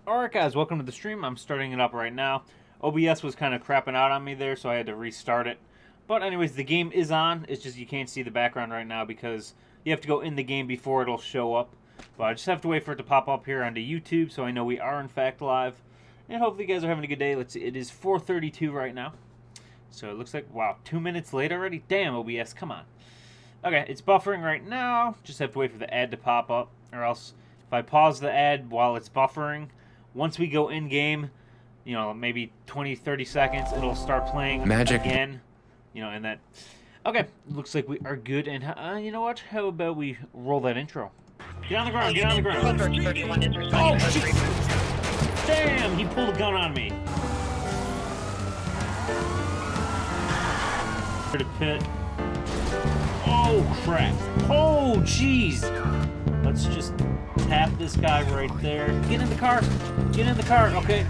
Alright guys, welcome to the stream. I'm starting it up right now. OBS was kind of crapping out on me there, so I had to restart it. But anyways, the game is on. It's just you can't see the background right now because you have to go in the game before it'll show up. But I just have to wait for it to pop up here onto YouTube, so I know we are in fact live. And hopefully you guys are having a good day. Let's see, it is 4:32 right now. So it looks like, wow, 2 minutes late already? Damn, OBS, come on. Okay, it's buffering right now. Just have to wait for the ad to pop up, or else if I pause the ad while it's buffering, once we go in-game, you know, maybe 20, 30 seconds, it'll start playing Magic again. You know, and that... Okay, looks like we are good, and you know what? How about we roll that intro? Get on the ground, get on the ground. Oh, shit. Damn, he pulled a gun on me. To pit. Oh, crap. Oh, jeez. Let's just tap this guy right there. Get in the car. Get in the car. Okay.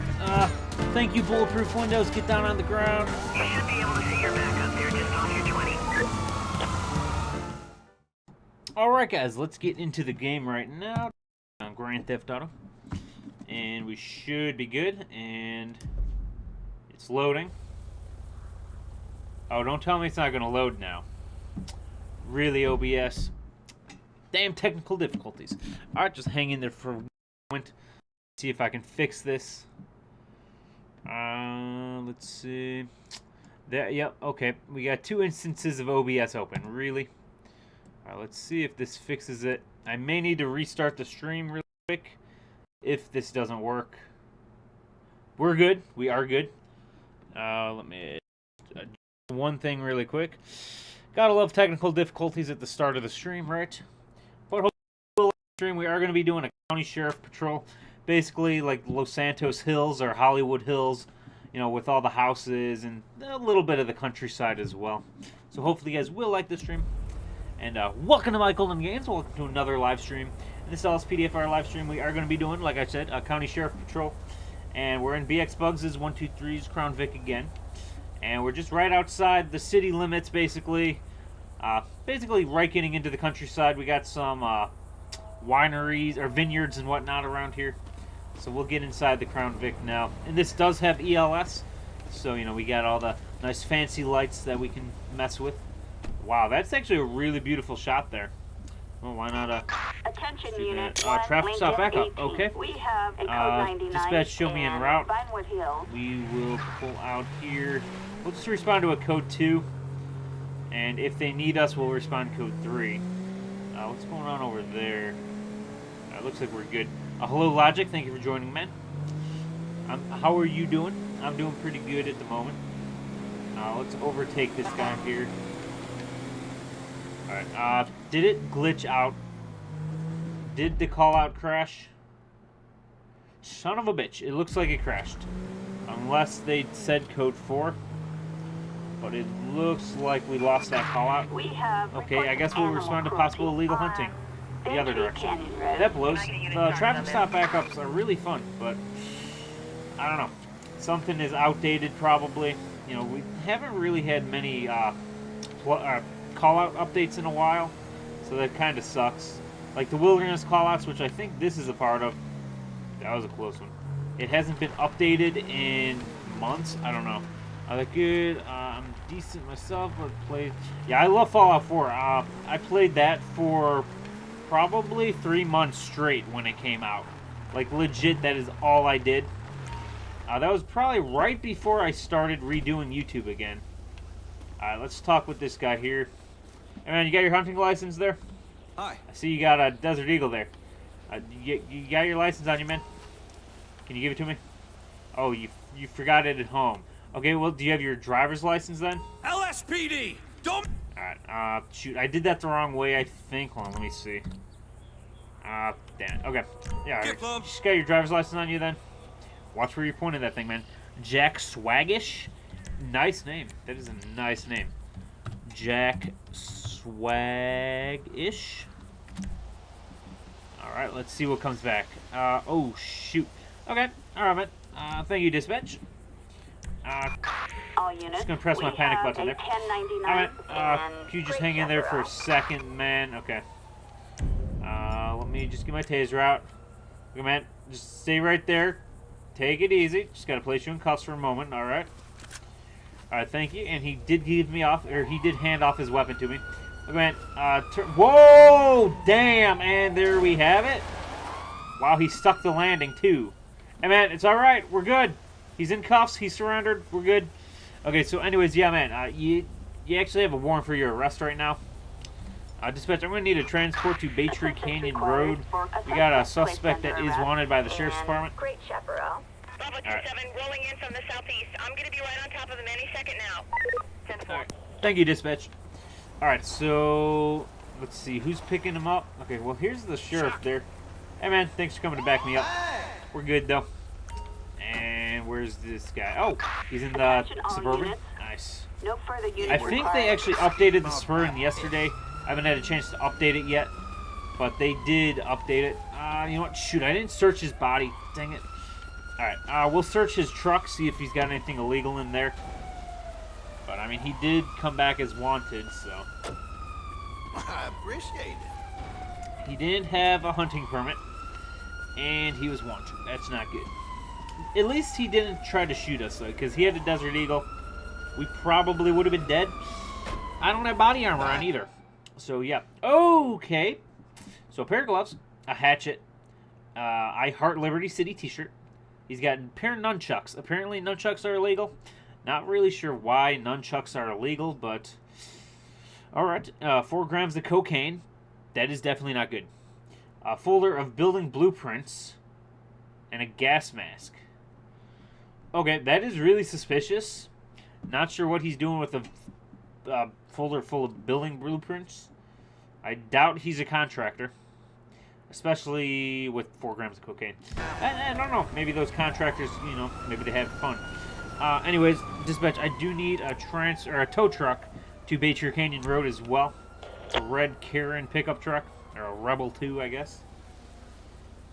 Thank you, Bulletproof Windows. Get down on the ground. You should be able to see your back up there just off your 20. Alright, guys. Let's get into the game right now. On Grand Theft Auto. And we should be good. And it's loading. Oh, don't tell me it's not going to load now. Really, OBS? Damn technical difficulties. Alright, just hang in there for a moment. See if I can fix this. Let's see. There, yep, okay. We got 2 instances of OBS open. Really? Alright, let's see if this fixes it. I may need to restart the stream really quick if this doesn't work. We're good. We are good. Let me one thing really quick. Gotta love technical difficulties at the start of the stream, right? But hopefully, stream we are going to be doing a county sheriff patrol, basically like Los Santos Hills or Hollywood Hills, you know, with all the houses and a little bit of the countryside as well. So hopefully, you guys will like this stream. And welcome to my Golden Games. Welcome to another live stream. In this LSPDFR live stream, we are going to be doing, like I said, a county sheriff patrol, and we're in Bxbugs123 Crown Vic again. And we're just right outside the city limits, basically. Basically right getting into the countryside. We got some wineries or vineyards and whatnot around here. So we'll get inside the Crown Vic now. And this does have ELS. So, you know, we got all the nice fancy lights that we can mess with. Wow, that's actually a really beautiful shot there. Well, why not Attention unit. traffic stop backup. Okay. We have a code 99. Dispatch, show me en route. Vinewood Hill. We will pull out here. We'll just respond to a code 2. And if they need us, we'll respond code 3. What's going on over there? Looks like we're good. Hello, Logic. Thank you for joining, man. How are you doing? I'm doing pretty good at the moment. Let's overtake this guy here. Alright, did it glitch out? Did the call out crash? Son of a bitch. It looks like it crashed. Unless they said code 4. But it looks like we lost that call out. Okay, I guess we'll respond to possible illegal hunting. The other direction. That blows. The traffic stop backups are really fun, but I don't know. Something is outdated probably. You know, we haven't really had many call-out updates in a while, so that kind of sucks. Like the wilderness call-outs, which I think this is a part of. That was a close one. It hasn't been updated in months. I don't know. Are they good? I'm decent myself, but played... Yeah, I love Fallout 4. I played that for probably 3 months straight when it came out. Like, legit, that is all I did. That was probably right before I started redoing YouTube again. Let's talk with this guy here. Hey man, you got your hunting license there? Hi. I see you got a Desert Eagle there. You got your license on you, man? Can you give it to me? Oh, you forgot it at home. Okay, well, do you have your driver's license then? LSPD! Don't... Alright, shoot, I did that the wrong way, I think. Hold on, let me see. Damn it. Okay. Yeah, alright. Just got your driver's license on you then. Watch where you're pointing that thing, man. Jack Swaggish? Nice name. That is a nice name. Jack Swag-ish. Alright, let's see what comes back. Oh, shoot. Okay, alright, man. Thank you, dispatch. All units. Just gonna press my panic button there. Alright, can you just hang in there for a second, man? Okay. Let me just get my taser out. Okay, man. Just stay right there. Take it easy. Just got to place you in cuffs for a moment. All right. All right, thank you. And he did give me off, or he did hand off his weapon to me. Look, man. Whoa! Damn! And there we have it. Wow, he stuck the landing, too. Hey, man, it's all right. We're good. He's in cuffs. He's surrendered. We're good. Okay, so anyways, yeah, man. You actually have a warrant for your arrest right now. Dispatch, I'm going to need a transport to Baytree Canyon Road. We got a suspect that is wanted by the Sheriff's Department. Great chaparral. Bravo 27, rolling in from the southeast. I'm going to be right on top of him any second now. 10-4. All right. Thank you, Dispatch. All right, so let's see. Who's picking him up? Okay, well, here's the sheriff there. Hey, man, thanks for coming to back me up. We're good, though. And where's this guy? Oh, he's in the Suburban. Nice. No further units I think they actually updated the Suburban yesterday. I haven't had a chance to update it yet, but they did update it. You know what? Shoot, I didn't search his body. Dang it. All right, we'll search his truck, see if he's got anything illegal in there. But, I mean, he did come back as wanted, so. I appreciate it. He didn't have a hunting permit, and he was wanted. That's not good. At least he didn't try to shoot us, though, because he had a Desert Eagle. We probably would have been dead. I don't have body armor on either. So, yeah. Okay. So, a pair of gloves, a hatchet, I Heart Liberty City t-shirt. He's got a pair of nunchucks. Apparently, nunchucks are illegal. Not really sure why nunchucks are illegal, but... Alright. 4 grams of cocaine. That is definitely not good. A folder of building blueprints. And a gas mask. Okay, that is really suspicious. Not sure what he's doing with a folder full of building blueprints. I doubt he's a contractor. Especially with 4 grams of cocaine. I don't know. Maybe those contractors, you know, maybe they have fun. Anyways, dispatch, I do need a tow truck to Baytree Canyon Road as well. It's a red Karen pickup truck. Or a Rebel 2, I guess.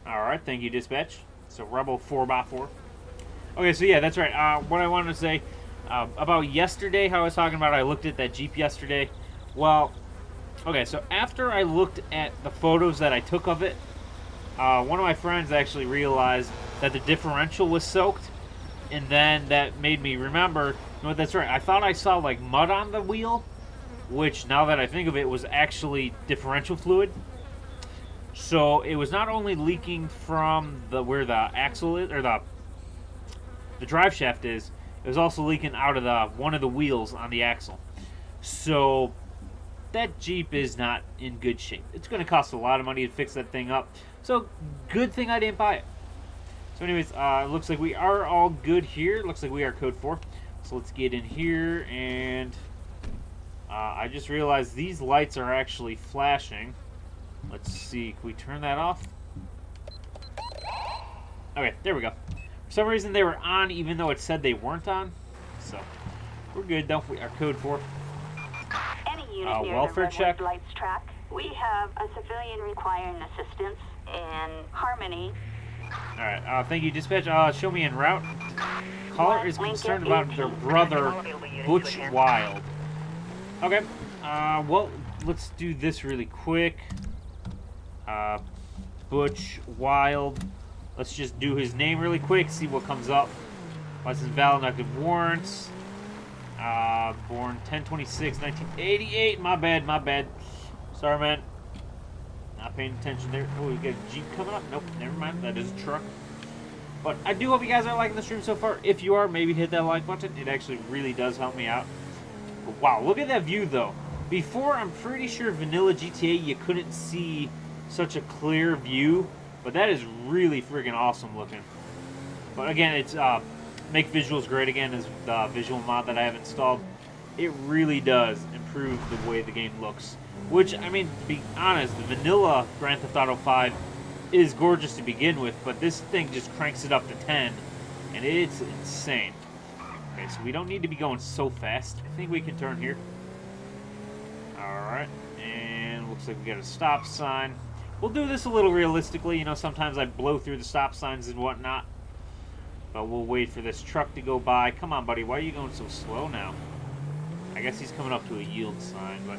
Alright, thank you, dispatch. So, Rebel 4x4. Okay, so yeah, that's right. What I wanted to say about yesterday, how I was talking about I looked at that Jeep yesterday. Well, okay, so after I looked at the photos that I took of it, one of my friends actually realized that the differential was soaked. And then that made me remember, no, that's right, I thought I saw like mud on the wheel, which now that I think of it was actually differential fluid. So it was not only leaking from where the axle is, or the drive shaft is, it was also leaking out of one of the wheels on the axle. So that Jeep is not in good shape. It's going to cost a lot of money to fix that thing up. So good thing I didn't buy it. So anyways, looks like we are all good here. Looks like we are code 4. So let's get in here, and I just realized these lights are actually flashing. Let's see, can we turn that off? Okay, there we go. For some reason they were on even though it said they weren't on. So, we're good though. We are code 4. Any unit near welfare the check. Redwood Lights track. We have a civilian requiring assistance in Harmony. Alright, thank you, dispatch. Show me en route. Caller is concerned about their brother, Butch Wild. Okay, well, let's do this really quick. Butch Wild. Let's just do his name really quick, see what comes up. License valid, active warrants. Born 10/26/1988. My bad. Sorry, man. Not paying attention there. Oh, we got a Jeep coming up. Nope, never mind. That is a truck. But I do hope you guys are liking the stream so far. If you are, maybe hit that like button. It actually really does help me out. But wow, look at that view, though. Before, I'm pretty sure vanilla GTA, you couldn't see such a clear view. But that is really freaking awesome looking. But again, it's Make Visuals Great Again is the visual mod that I have installed. It really does improve the way the game looks. Which, I mean, to be honest, the vanilla Grand Theft Auto 5 is gorgeous to begin with, but this thing just cranks it up to 10, and it's insane. Okay, so we don't need to be going so fast. I think we can turn here. Alright, and looks like we got a stop sign. We'll do this a little realistically. You know, sometimes I blow through the stop signs and whatnot. But we'll wait for this truck to go by. Come on, buddy. Why are you going so slow now? I guess he's coming up to a yield sign, but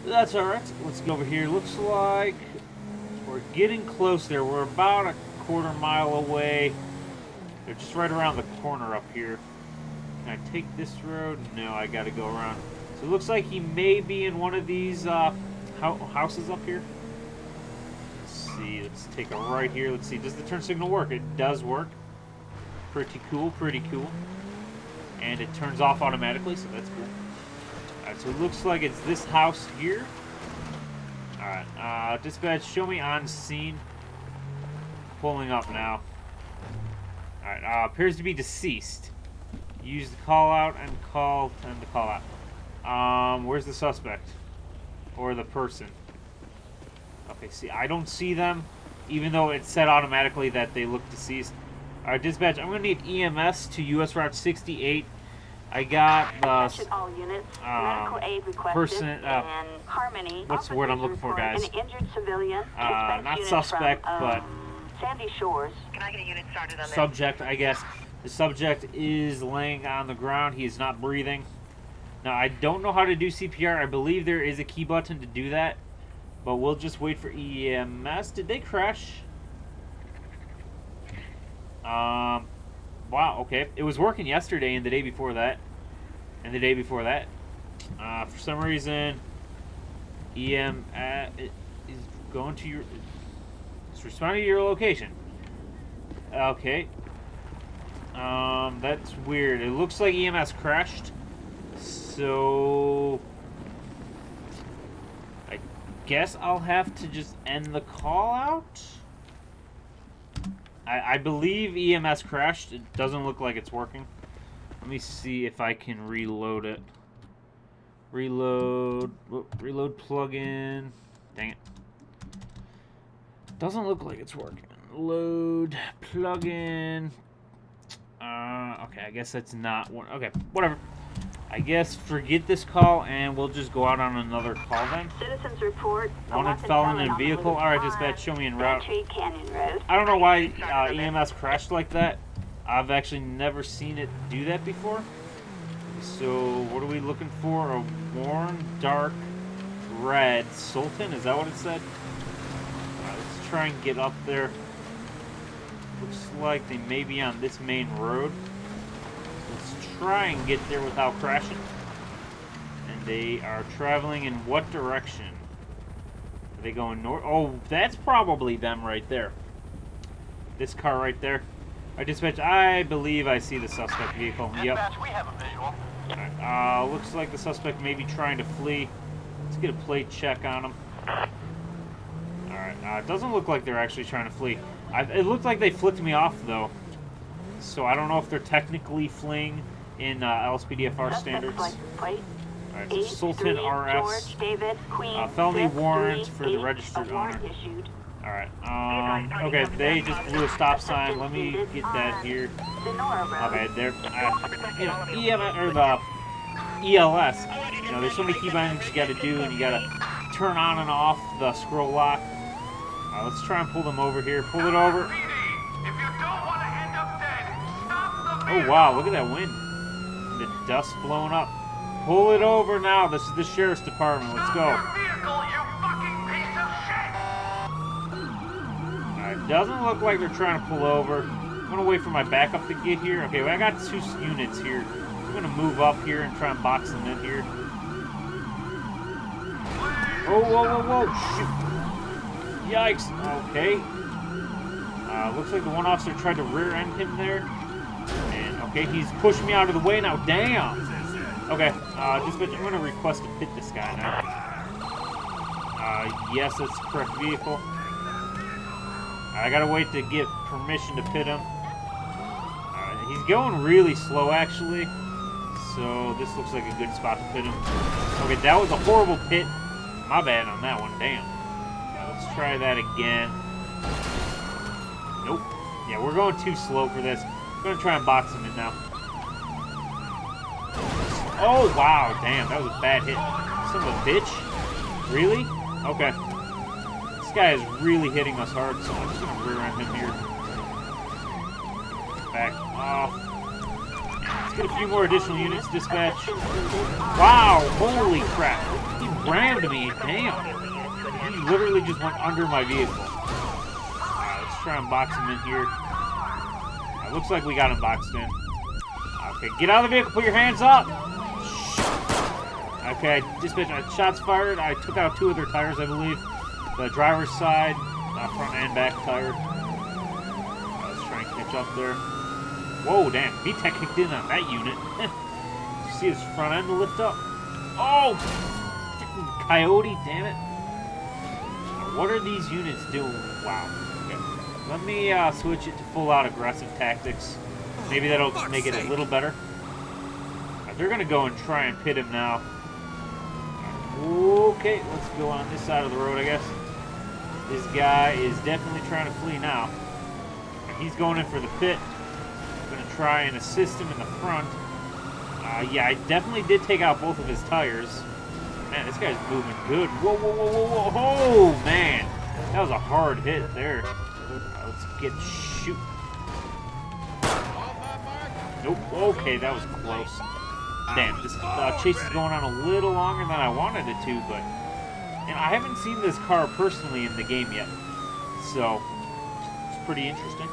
that's alright. Let's go over here. Looks like we're getting close there. We're about a 1/4 mile away. They're just right around the corner up here. Can I take this road? No, I gotta go around. So it looks like he may be in one of these houses up here. Let's see. Let's take a right here. Let's see. Does the turn signal work? It does work. Pretty cool. Pretty cool. And it turns off automatically, so that's cool. Alright, so it looks like it's this house here. Alright, dispatch, show me on scene. Pulling up now. Alright, appears to be deceased. Use the call out and call the call out. Where's the suspect? Or the person? Okay, see, I don't see them, even though it said automatically that they look deceased. Alright, dispatch, I'm gonna need EMS to US Route 68. I got Attention all units. Medical aid requested. person, and Harmony. what's the word I'm looking for, guys? An injured civilian. Not suspect, but Sandy Shores. Can I get a unit started on this? subject, I guess. The subject is laying on the ground. He is not breathing. Now, I don't know how to do CPR. I believe there is a key button to do that, but we'll just wait for EMS. Did they crash? Wow, okay. It was working yesterday and the day before that. And the day before that. For some reason, EMS is going to your... It's responding to your location. Okay. That's weird. It looks like EMS crashed. So... I guess I'll have to just end the call out? I believe EMS crashed. It doesn't look like it's working. Let me see if I can reload it. Reload plugin. Dang it. Doesn't look like it's working. Load plugin. Okay, I guess that's not one. Okay, whatever. I guess forget this call and we'll just go out on another call then. Citizens report. Wanted felon in vehicle. Alright, dispatch, show me en route. Canyon Road. I don't know why EMS crashed like that. I've actually never seen it do that before. So, what are we looking for? A worn, dark, red Sultan? Is that what it said? Let's try and get up there. Looks like they may be on this main road. Let's try and get there without crashing. And they are traveling in what direction? Are they going north? Oh, that's probably them right there. This car right there. Alright, dispatch, I believe I see the suspect vehicle. Yep. We have a visual. Alright, looks like the suspect may be trying to flee. Let's get a plate check on him. Alright, it doesn't look like they're actually trying to flee. It looked like they flicked me off, though. So I don't know if they're technically fleeing in LSPDFR standards. Alright, so Sultan RS. Felony warrant for the registered owner. Alright, okay, they just blew a stop sign. Let me get that here. Okay, they're, EMS, or the ELS. You know, there's so many key bindings you gotta do, and you gotta turn on and off the scroll lock. Let's try and pull them over here. Pull it over. Oh, wow, look at that wind. The dust blowing up. Pull it over now. This is the sheriff's department. Let's go. It doesn't look like they're trying to pull over. I'm going to wait for my backup to get here. Okay, well, I got 2 units here. I'm going to move up here and try and box them in here. Oh, whoa, whoa, whoa. Shoot. Yikes. Okay. Looks like the one officer tried to rear end him there. And, okay, he's pushing me out of the way now. Damn. Okay, dispatch, I'm going to request to pit this guy now. Yes, that's the correct vehicle. I gotta wait to get permission to pit him. He's going really slow, actually. So this looks like a good spot to pit him. Okay, that was a horrible pit. My bad on that one. Damn. Let's try that again. Nope. Yeah, we're going too slow for this. I'm gonna try and box him in now. Oh, wow. Damn, that was a bad hit. Son of a bitch. Really? Okay. This guy is really hitting us hard, so I'm just going to rear end him here. Back off. Let's get a few more additional units, dispatch. Wow, holy crap. He rammed me, damn. He literally just went under my vehicle. Let's try and box him in here. Looks like we got him boxed in. Okay, get out of the vehicle. Put your hands up. Okay, dispatch. Shots fired. I took out 2 of their tires, I believe. The driver's side, front and back tire. Let's try and catch up there. Whoa, damn. VTEC kicked in on that unit. You see his front end lift up? Oh! Freaking coyote, damn it. What are these units doing? Wow. Okay. Let me switch it to full-out aggressive tactics. Maybe that'll make it a little better. They're going to go and try and pit him now. Okay, let's go on this side of the road, I guess. This guy is definitely trying to flee now. He's going in for the pit. I'm going to try and assist him in the front. Yeah, I definitely did take out both of his tires. Man, this guy's moving good. Whoa, whoa, whoa, whoa, whoa. Oh, man. That was a hard hit there. Let's get shoot. Nope. Okay, that was close. Damn, this chase is going on a little longer than I wanted it to, but... And I haven't seen this car personally in the game yet. So, it's pretty interesting.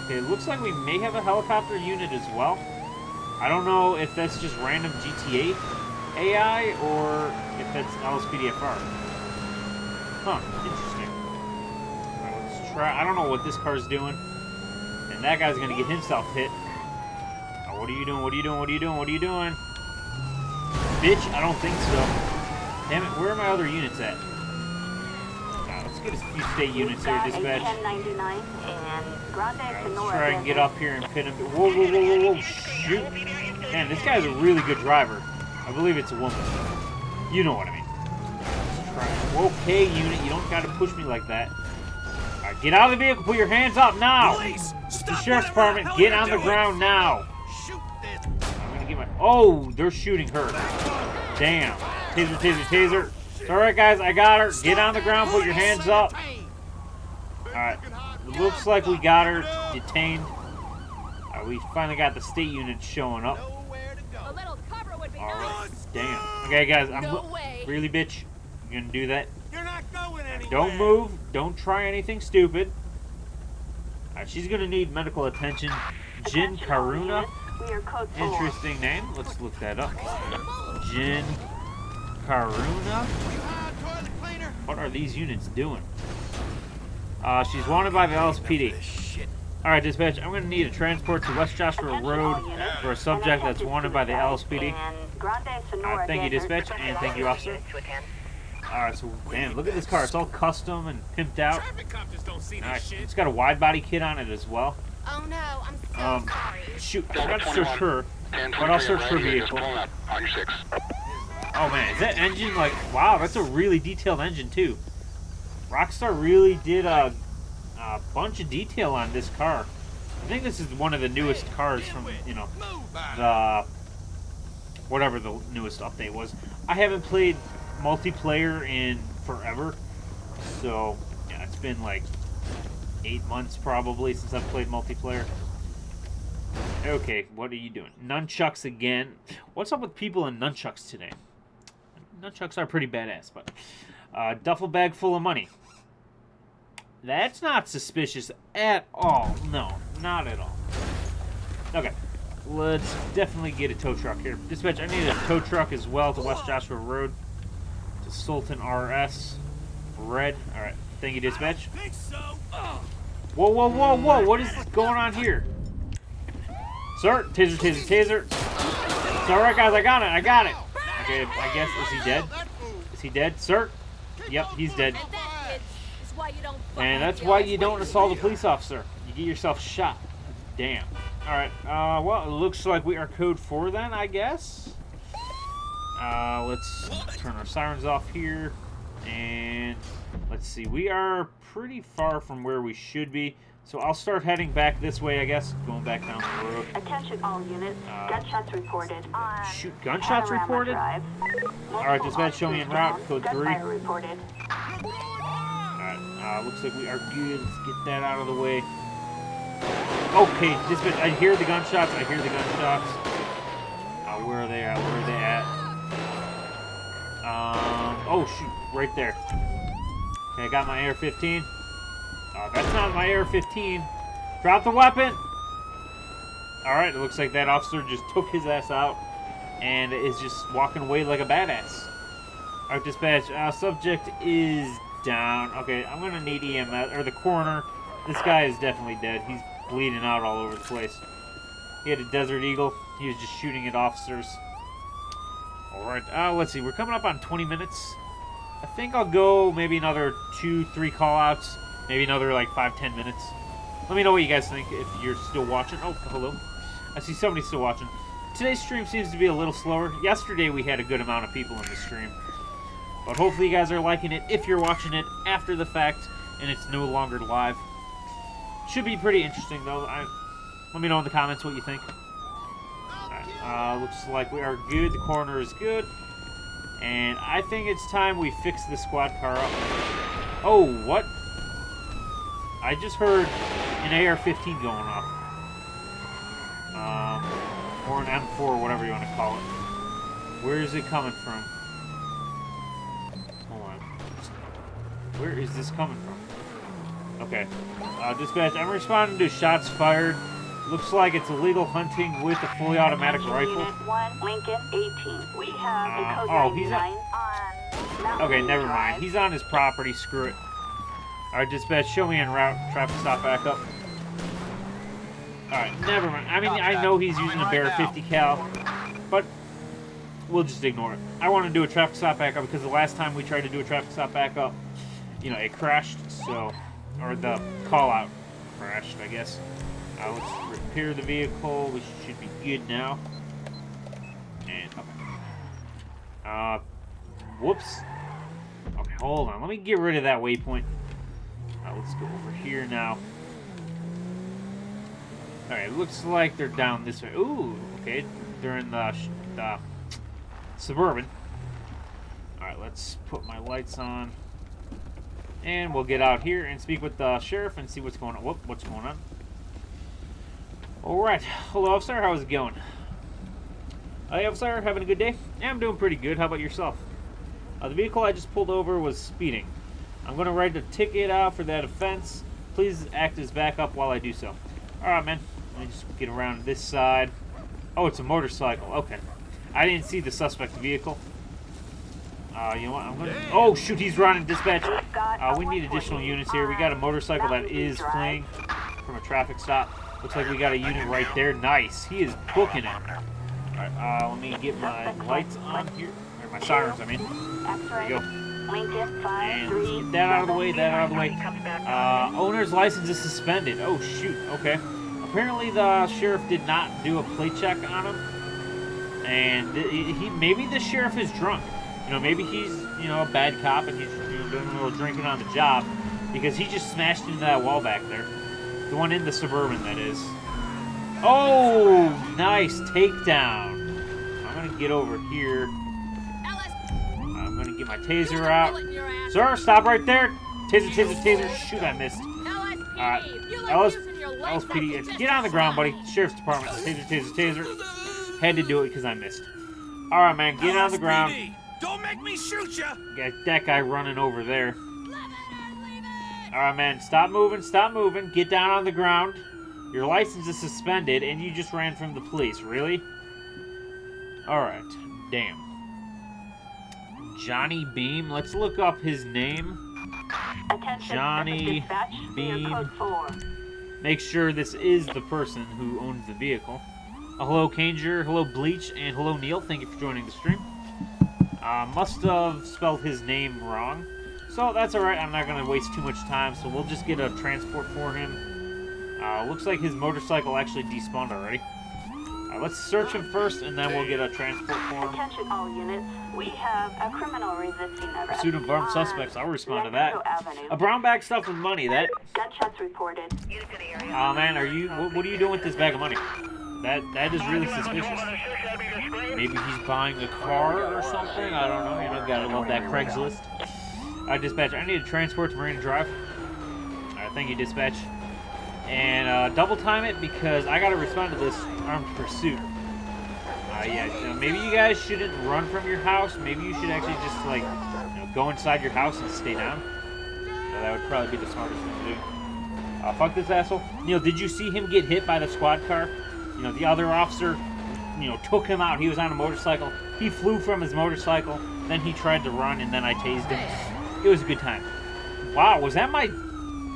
Okay, it looks like we may have a helicopter unit as well. I don't know if that's just random GTA AI or if that's LSPDFR. Huh, interesting. Alright, let's try. I don't know what this car's doing. And that guy's gonna get himself hit. Oh, what are you doing? What are you doing? What are you doing? What are you doing? Bitch, I don't think so. Damn it, where are my other units at? Let's get a few state units here, dispatch. Let's Try and get up here and pin him. Whoa, whoa, whoa, whoa, whoa, shoot. Man, this guy's a really good driver. I believe it's a woman. You know what I mean. Let's try. Okay, unit, you don't gotta push me like that. Alright, get out of the vehicle, put your hands up now! The sheriff's department, get on the ground now! I'm gonna get my... Oh, they're shooting her. Damn. Taser, taser, taser. It's alright, guys, I got her. Get on the ground, put your hands up. Alright, looks like we got her detained. We finally got the state unit showing up. Alright, damn. Okay, guys, I'm really, bitch. You gonna do that? Don't move. Don't try anything stupid. Alright, she's gonna need medical attention. Jin Karuna. Interesting name. Let's look that up. Jin Karuna. What are these units doing? She's wanted by the LSPD. Alright, dispatch, I'm going to need a transport to West Joshua Road for a subject that's wanted by the LSPD. Thank you, dispatch, and thank you, officer. Alright, so, man, look at this car. It's all custom and pimped out. Alright, it's got a wide body kit on it as well. Oh no, I'm so sorry. Shoot, I forgot to search her, but I'll search her vehicle. Oh man, is that engine like, wow, that's a really detailed engine too. Rockstar really did a bunch of detail on this car. I think this is one of the newest cars from, you know, the, whatever the newest update was. I haven't played multiplayer in forever, so yeah, it's been like 8 months probably since I've played multiplayer. Okay, what are you doing? Nunchucks again. What's up with people in nunchucks today? Nunchucks are pretty badass, but duffel bag full of money. That's not suspicious at all. No, not at all. Okay, let's definitely get a tow truck here. Dispatch, I need a tow truck as well to West Joshua Road. To Sultan RS. Red. Alright, thank you, dispatch. Whoa, whoa, whoa, whoa, what is going on here? Sir, taser, taser, taser. It's alright, guys, I got it, I got it. Okay, I guess, is he dead? Is he dead? Sir? Yep, he's dead. And that's why you don't assault a police officer. You get yourself shot. Damn. Alright, well, it looks like we are code 4 then, I guess. Let's turn our sirens off here. And let's see, we are pretty far from where we should be. So I'll start heading back this way, I guess, going back down the road. Attention all units. Gunshots reported on shoot, gunshots reported? Alright, dispatch, show me en route, code 3. Reported. Alright, looks like we are good. Let's get that out of the way. Okay, dispatch, I hear the gunshots, I hear the gunshots. Where are they at? Where are they at? Oh shoot, right there. Okay, I got my AR-15. That's not my AR-15. Drop the weapon! Alright, it looks like that officer just took his ass out and is just walking away like a badass. Alright, dispatch. Subject is down. Okay, I'm gonna need EMS, or the coroner. This guy is definitely dead. He's bleeding out all over the place. He had a Desert Eagle. He was just shooting at officers. Alright, let's see. We're coming up on 20 minutes. I think I'll go maybe another 2-3 call-outs. Maybe another, like, 5-10 minutes. Let me know what you guys think if you're still watching. Oh, hello. I see somebody still watching. Today's stream seems to be a little slower. Yesterday we had a good amount of people in the stream. But hopefully you guys are liking it if you're watching it after the fact and it's no longer live. Should be pretty interesting, though. Let me know in the comments what you think. Alright, looks like we are good. The coroner is good. And I think it's time we fix the squad car up. Oh, what? I just heard an AR-15 going off. Or an M4, whatever you want to call it. Where is it coming from? Hold on. Where is this coming from? Okay. Dispatch, I'm responding to shots fired. Looks like it's illegal hunting with a fully automatic rifle. Unit 1, Lincoln 18. We have a code oh, he's 99 on okay, never mind. He's on his property. Screw it. Alright, dispatch, show me en route. Traffic stop back up. Alright, never mind. I mean, I know he's using a bare 50 cal, but we'll just ignore it. I want to do a traffic stop back up because the last time we tried to do a traffic stop back up, you know, it crashed, so, or the call out crashed, I guess. Let's repair the vehicle. We should be good now. And, okay. Whoops. Okay, hold on. Let me get rid of that waypoint. Let's go over here now. Alright, looks like they're down this way. Ooh, okay. They're in the Suburban. Alright, let's put my lights on. And we'll get out here and speak with the sheriff and see what's going on. Whoop, what's going on? Alright. Hello, officer. How's it going? Hey, officer. Having a good day? Yeah, I'm doing pretty good. How about yourself? The vehicle I just pulled over was speeding. I'm going to write a ticket out for that offense. Please act as backup while I do so. Alright, man. Let me just get around this side. Oh, it's a motorcycle. Okay. I didn't see the suspect vehicle. You know what? I'm gonna... Oh, shoot. He's running. Dispatch. We need additional units here. We got a motorcycle that is fleeing from a traffic stop. Looks like we got a unit right there. Nice. He is booking it. Alright, let me get my lights on here. Or my sirens, I mean. There you go. And get that out of the way, that out of the way. Owner's license is suspended. Oh, shoot. Okay. Apparently the sheriff did not do a plate check on him. And maybe the sheriff is drunk. You know, maybe he's, you know, a bad cop and he's doing a little drinking on the job. Because he just smashed into that wall back there. The one in the Suburban, that is. Oh, nice takedown. I'm going to get over here. I'm going to get my taser out. Sir, stop right there. Taser, taser, taser. Shoot, I missed. LSPD. Get on the ground, buddy. Sheriff's Department. Taser, taser, taser. Had to do it because I missed. Alright, man. Get on the ground. Don't make me shoot ya. Got that guy running over there. Alright, man. Stop moving. Stop moving. Get down on the ground. Your license is suspended, and you just ran from the police. Really? Alright. Damn. Johnny Beam. Let's look up his name. Attention, Johnny dispatch, Beam. code 4. Make sure this is the person who owns the vehicle. Hello, Kanger. Hello, Bleach. And hello, Neil. Thank you for joining the stream. Must have spelled his name wrong. So that's alright. I'm not going to waste too much time. So we'll just get a transport for him. Looks like his motorcycle actually despawned already. Let's search him first, and then we'll get a transport for him. Attention all units. We have a criminal resisting arrest. Pursuit of armed suspects. I'll respond to that. Avenue. A brown bag stuffed with money. That. Gunshots reported. Man, are you? What are you doing with this bag of money? That is really suspicious. Maybe he's buying a car or something. I don't know. You know, gotta love that Craigslist. Dispatch. I need a transport to Marina Drive. Thank you, dispatch. And double time it because I gotta respond to this armed pursuit. Yeah, you know, maybe you guys shouldn't run from your house. Maybe you should actually just, like, you know, go inside your house and stay down. So that would probably be the smartest thing to do. Fuck this asshole. You know, did you see him get hit by the squad car? You know, the other officer, you know, took him out. He was on a motorcycle. He flew from his motorcycle. Then he tried to run, and then I tased him. It was a good time. Wow, was that my...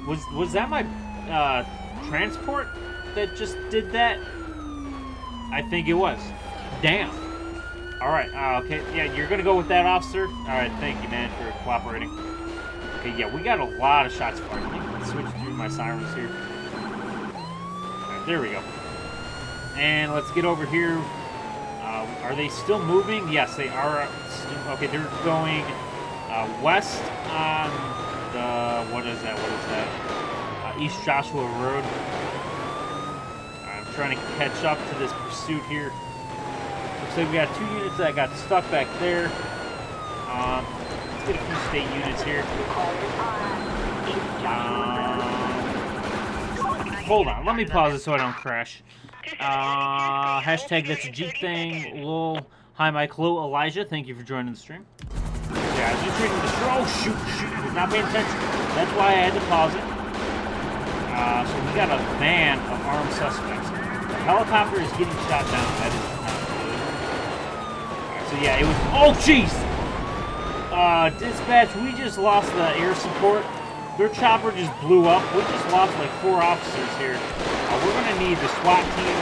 Was that my transport that just did that? I think it was. Damn. Alright, okay. Yeah, you're gonna go with that, officer? Alright, thank you, man, for cooperating. Okay, yeah, we got a lot of shots fired. Let me switch through my sirens here. Alright, there we go. And let's get over here. Are they still moving? Yes, they are. Okay, they're going west on the... What is that? East Joshua Road. I'm trying to catch up to this pursuit here. Looks like we got 2 units that got stuck back there. Let's get a few state units here. Hold on, let me pause it so I don't crash. Hashtag that's a Jeep thing. Lol. Hi, Mike. Hello, Elijah. Thank you for joining the stream. Yeah, I was just reading the show. Oh, shoot. Was not paying attention. That's why I had to pause it. So we got a van of armed suspects. The helicopter is getting shot down. That is not good. Alright, so yeah, it was... Oh, jeez! Dispatch, we just lost the air support. Their chopper just blew up. We just lost like 4 officers here. We're gonna need the SWAT team.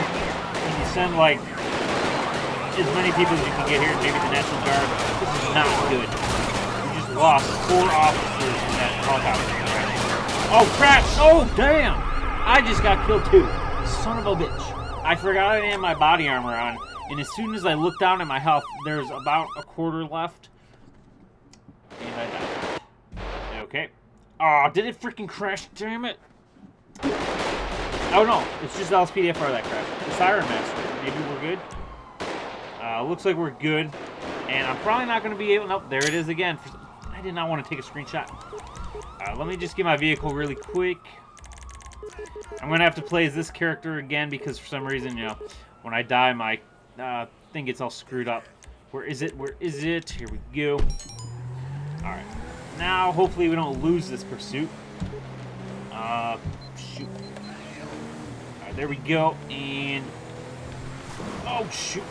Can you send like as many people as you can get here? Maybe the National Guard. This is not good. We just lost 4 officers in that helicopter. Oh crap! Oh damn! I just got killed too. Son of a bitch. I forgot I didn't have my body armor on, and as soon as I looked down at my health, there's about a quarter left. And I died. Okay. Oh, did it freaking crash? Damn it. Oh no, it's just LSPDFR that crashed. The Siren Mastery. Maybe we're good. Looks like we're good. And I'm probably not going to be able... Nope, there it is again. I did not want to take a screenshot. Let me just get my vehicle really quick. I'm going to have to play as this character again because for some reason, you know, when I die, my thing gets all screwed up. Where is it? Where is it? Here we go. Alright. Now, hopefully we don't lose this pursuit. Shoot. Alright, there we go. And... Oh, shoot.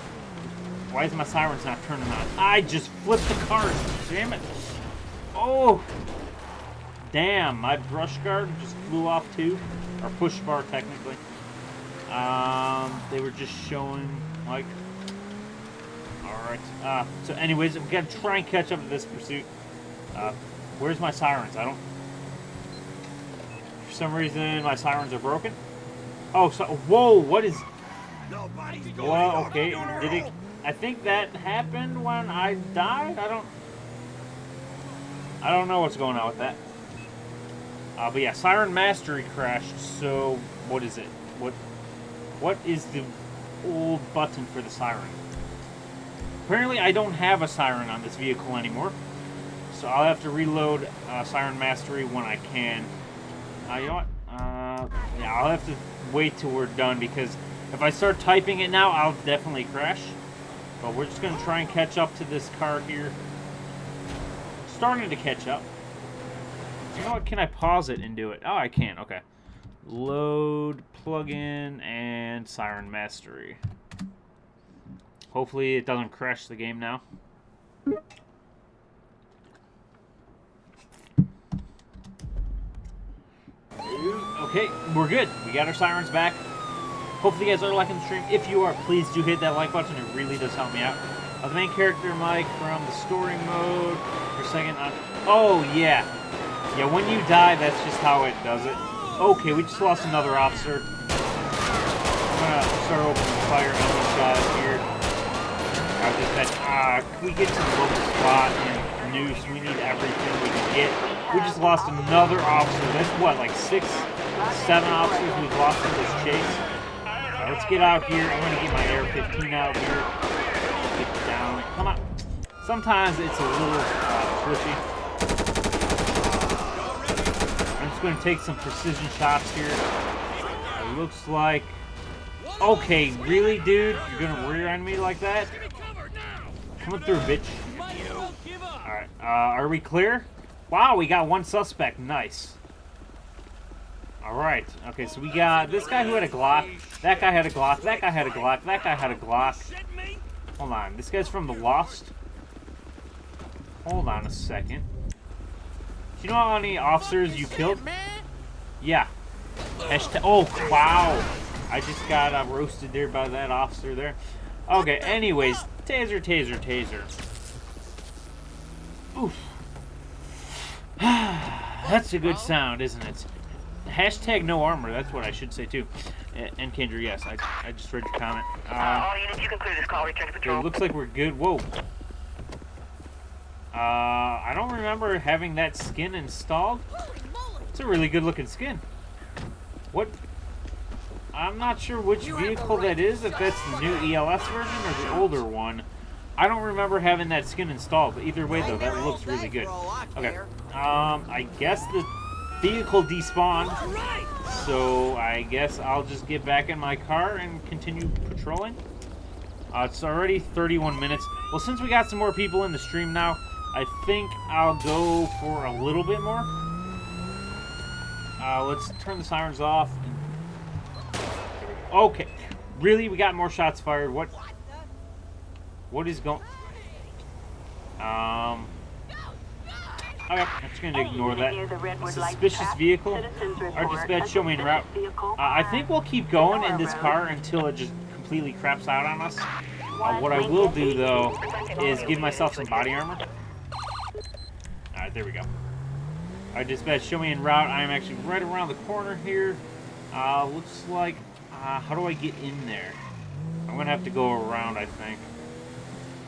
Why is my sirens not turning on? I just flipped the cars. Damn it. Oh. Damn, my brush guard just flew off too. Or push bar, technically. They were just showing, like... Alright. So anyways, we gotta try and catch up to this pursuit. Where's my sirens? I don't... For some reason, my sirens are broken. Oh, so... Whoa, what is... Well, okay. Did it... I think that happened when I died? I don't know what's going on with that. But yeah, Siren Mastery crashed, so... What is it? What is the old button for the siren? Apparently, I don't have a siren on this vehicle anymore. So I'll have to reload Siren Mastery when I can. You know what? Yeah, I'll have to wait till we're done because if I start typing it now, I'll definitely crash. But we're just going to try and catch up to this car here. Starting to catch up. You know what? Can I pause it and do it? Oh, I can. Okay. Load, plugin, and Siren Mastery. Hopefully it doesn't crash the game now. Okay, we're good. We got our sirens back. Hopefully you guys are liking the stream. If you are, please do hit that like button. It really does help me out. The main character, Mike, from the story mode. For a second. Oh, yeah. Yeah, when you die, that's just how it does it. Okay, we just lost another officer. I'm gonna start opening fire on these guys here. Can we get to the local spot and noose? We need everything we can get. We just lost another officer. That's what, like 6, 7 officers we've lost in this chase. Let's get out here. I'm gonna get my AR-15 out here. Get down. Come on. Sometimes it's a little glitchy. I'm just gonna take some precision shots here. It looks like... Okay, really, dude? You're gonna rear end me like that? Coming through, bitch. Alright, are we clear? Wow, we got 1 suspect. Nice. Alright, okay, so we got this guy who had a Glock, that guy had a Glock, that guy had a Glock, that guy had a Glock. Hold on, this guy's from the Lost. Hold on a second. Do you know how many officers you killed? Yeah. Hashtag, oh, wow. I just got roasted there by that officer there. Okay, anyways, taser, taser, taser. Oof. That's a good sound, isn't it? Hashtag no armor, that's what I should say too. And Kendra, yes, I just read your comment. All units, you can clear this call. Return to patrol. It looks like we're good. Whoa. I don't remember having that skin installed. It's a really good looking skin. What? I'm not sure which vehicle that is, if that's the new ELS version or the older one. I don't remember having that skin installed, but either way though, that looks really good. Okay, I guess the vehicle despawned, so I guess I'll just get back in my car and continue patrolling. It's already 31 minutes. Well, since we got some more people in the stream now, I think I'll go for a little bit more. Let's turn the sirens off. Okay, really? We got more shots fired. What is going... Okay, I'm just going to ignore that. Suspicious vehicle. Our dispatch show me en route. I think we'll keep going in this car until it just completely craps out on us. What I will do, though, is give myself some body armor. Alright, there we go. Our dispatch show me en route. I am actually right around the corner here. Looks like... how do I get in there? I'm going to have to go around, I think.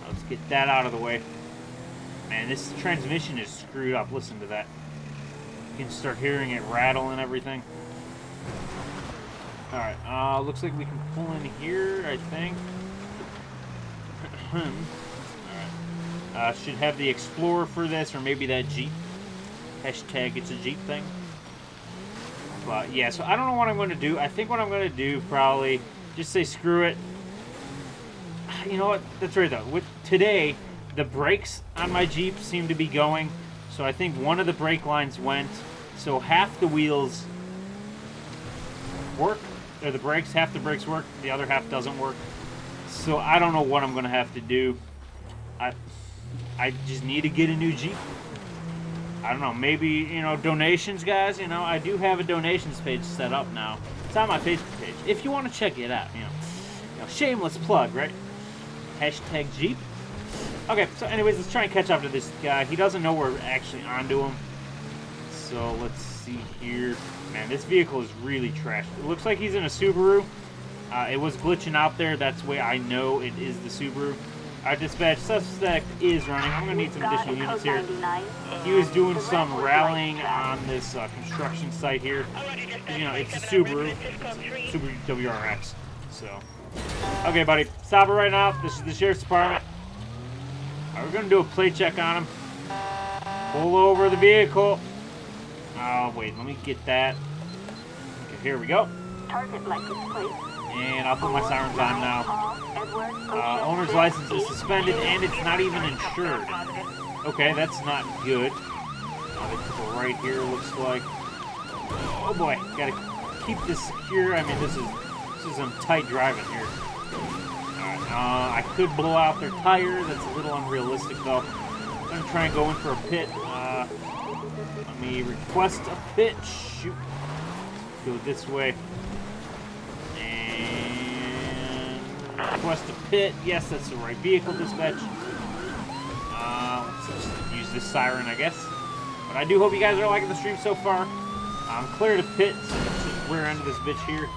Let's get that out of the way. Man, this transmission is screwed up. Listen to that. You can start hearing it rattle and everything. Alright, looks like we can pull in here, I think. Alright. Should have the Explorer for this, or maybe that Jeep. Hashtag it's a Jeep thing. But, yeah, so I don't know what I'm going to do. I think what I'm going to do, probably, just say screw it. You know what? That's right, though. With today, the brakes on my Jeep seem to be going. So I think one of the brake lines went. So half the wheels work. Or the brakes, half the brakes work. The other half doesn't work. So I don't know what I'm going to have to do. I just need to get a new Jeep. I don't know. Maybe, you know, donations, guys. You know, I do have a donations page set up now. It's on my Facebook page. If you want to check it out, you know, shameless plug, right? Hashtag Jeep. Okay, so anyways, let's try and catch up to this guy. He doesn't know we're actually onto him. So let's see here. Man, this vehicle is really trashed. It looks like he's in a Subaru. It was glitching out there. That's the way I know it is the Subaru. Our dispatch suspect is running. I'm going to need some additional units here. He was doing some rallying on this construction site here. You know, it's a Subaru. It's a Subaru WRX. So, okay, buddy. Stop it right now. This is the Sheriff's Department. We're going to do a plate check on him. Pull over the vehicle. Oh, wait. Let me get that. Okay, here we go. And I'll put my sirens on now. Owner's license is suspended and it's not even insured. Okay, that's not good. They put right here, looks like. Oh boy, gotta keep this secure. I mean, this is some tight driving here. I could blow out their tire. That's a little unrealistic though. I'm gonna try and go in for a pit. Let me request a pit. Shoot. Go this way. Request a pit. Yes, that's the right vehicle, dispatch. Let's just use this siren, I guess. But I do hope you guys are liking the stream so far. I'm clear to pit, so let's just rear end this bitch here.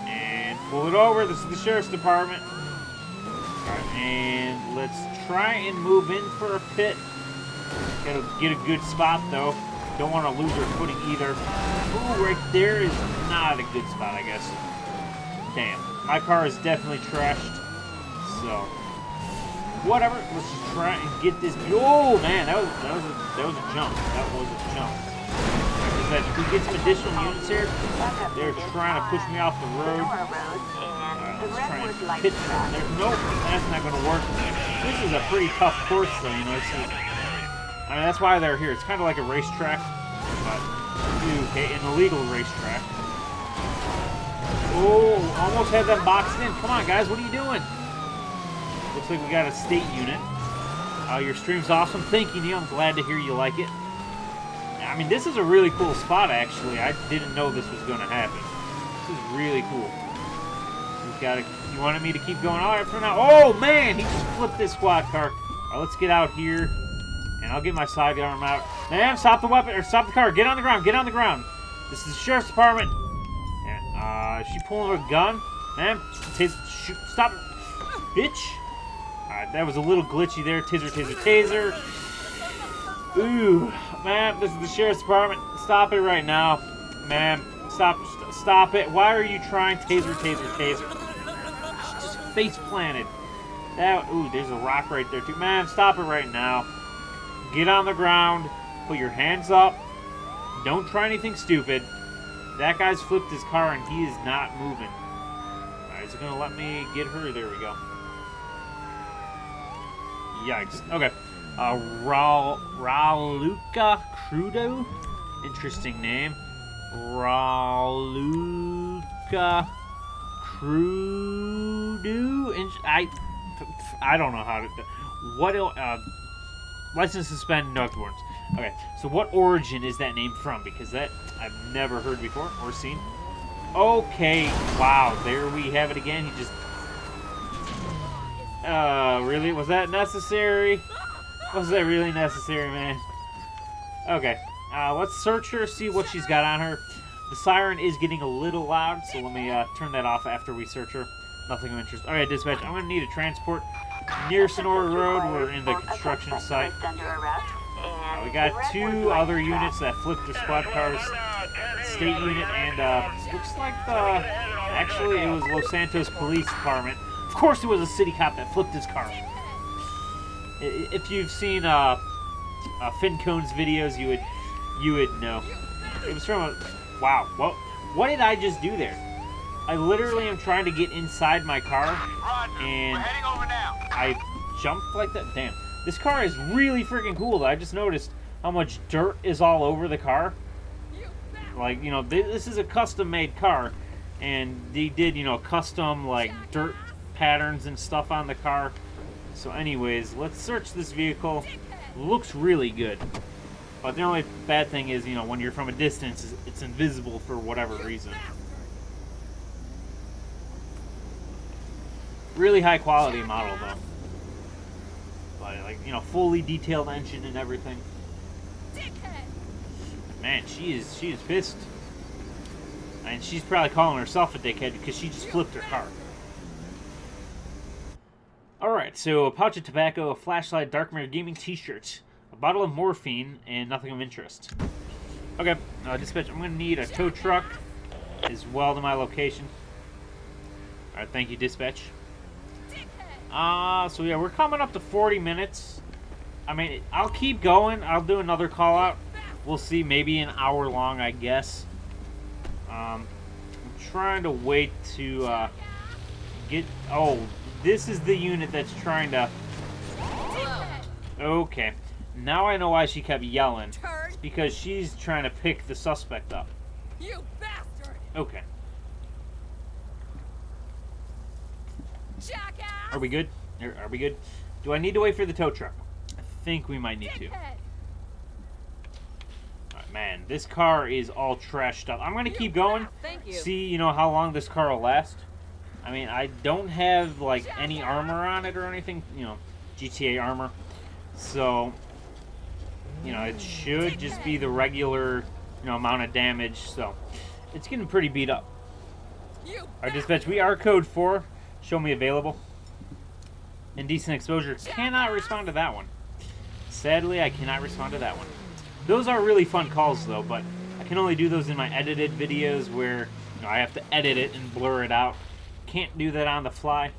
And pull it over. This is the Sheriff's Department. Alright, and let's try and move in for a pit. Gotta get a good spot, though. Don't want to lose our footing either. Ooh, right there is not a good spot, I guess. Damn. My car is definitely trashed, so whatever. Let's just try and get this. Oh man, that was a jump. That was a jump. If we get some additional units here, they're trying to push me off the road. Let's try and hit them. Nope, that's not going to work. This is a pretty tough course, though. You know, I mean that's why they're here. It's kind of like a racetrack, but Okay, an illegal racetrack. Oh, almost had them boxed in. Come on, guys, what are you doing? Looks like we got a state unit. Your stream's awesome. Thank you, Neil. I'm glad to hear you like it. I mean, this is a really cool spot, actually. I didn't know this was going to happen. This is really cool. We've got to... You wanted me to keep going? All right, for now. Oh, man! He just flipped this squad car. All right, let's get out here. And I'll get my sidearm out. Man, stop the weapon, or stop the car. Get on the ground. Get on the ground. This is the sheriff's department. And, is she pulling a gun? Man, shoot. Stop it. Bitch. Alright, that was a little glitchy there. Taser, taser, taser. Ooh, man, this is the sheriff's department. Stop it right now. Man, stop it. Why are you trying? Taser, taser, taser. She just face planted. Ooh, there's a rock right there too. Man, stop it right now. Get on the ground. Put your hands up. Don't try anything stupid. That guy's flipped his car and he is not moving. Alright, is it gonna let me get her? There we go. Yikes. Okay. Raluca Crudo? Interesting name. Raluca Crudo? I don't know how to... What... license suspended, no active warrants. Okay, so what origin is that name from? Because that I've never heard before or seen. Okay, wow, there we have it again. He just... really? Was that necessary? Was that really necessary, man? Okay, let's search her, see what she's got on her. The siren is getting a little loud, so let me turn that off after we search her. Nothing of interest. Alright, dispatch, I'm going to need a transport near Sonora Road. We're in the construction site. We got two other units that flipped their squad cars. State unit and, looks like actually it was Los Santos Police Department. Of course it was a city cop that flipped his car. If you've seen Finn Cone's videos, you would know. It was from a... Wow. What did I just do there? I literally am trying to get inside my car, and I jumped like that. Damn. This car is really freaking cool. I just noticed how much dirt is all over the car. Like, you know, this is a custom-made car, and they did, you know, custom, like, dirt patterns and stuff on the car. So anyways, let's search this vehicle. Looks really good. But the only bad thing is, you know, when you're from a distance, it's invisible for whatever reason. Really high quality model, though. But, like, you know, fully detailed engine and everything. Man, she is pissed. And she's probably calling herself a dickhead because she just flipped her car. Alright, so a pouch of tobacco, a flashlight, dark mirror gaming t-shirt, a bottle of morphine, and nothing of interest. Okay, dispatch, I'm going to need a tow truck as well to my location. Alright, thank you, dispatch. So yeah, we're coming up to 40 minutes. I mean, I'll keep going. I'll do another call out. We'll see, maybe an hour long, I guess. I'm trying to wait to get... Oh, this is the unit that's trying to... Okay. Now I know why she kept yelling. It's because she's trying to pick the suspect up. You bastard! Okay. Jackass! Are we good? Are we good? Do I need to wait for the tow truck? I think we might need to. Alright, man, this car is all trashed up. I'm going to keep going. See, you know, how long this car will last. I mean, I don't have, like, any armor on it or anything. You know, GTA armor. So, you know, it should just be the regular, you know, amount of damage. So, it's getting pretty beat up. Alright, dispatch, we are code 4. Show me available. Indecent exposure. Cannot respond to that one. Sadly, I cannot respond to that one. Those are really fun calls, though, but I can only do those in my edited videos where, you know, I have to edit it and blur it out. Can't do that on the fly.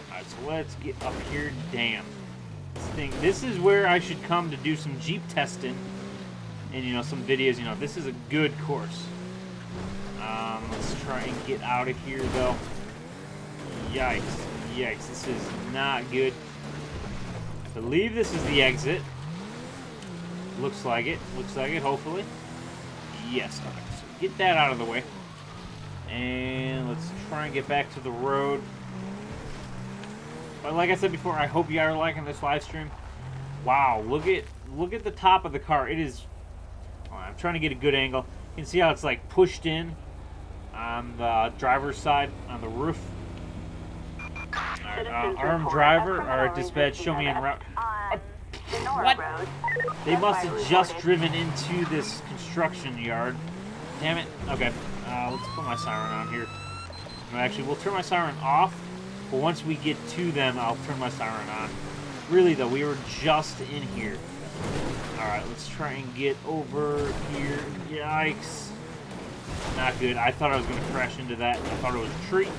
Alright, so let's get up here. Damn. This is where I should come to do some Jeep testing. And, you know, some videos. You know, this is a good course. Let's try and get out of here, though. Yikes. Yikes. This is not good. I believe this is the exit. Looks like it. Looks like it, hopefully. Yes. Okay. So get that out of the way. And let's try and get back to the road. But like I said before, I hope you are liking this live stream. Wow, look at the top of the car. It is. I'm trying to get a good angle. You can see how it's like pushed in on the driver's side on the roof. Armed driver or dispatch, show me en route. What? They must have just driven into this construction yard. Damn it. Okay, let's put my siren on here. No, actually, we'll turn my siren off, but once we get to them, I'll turn my siren on. Really, though, we were just in here. Alright, let's try and get over here. Yikes. Not good. I thought I was going to crash into that. I thought it was a tree.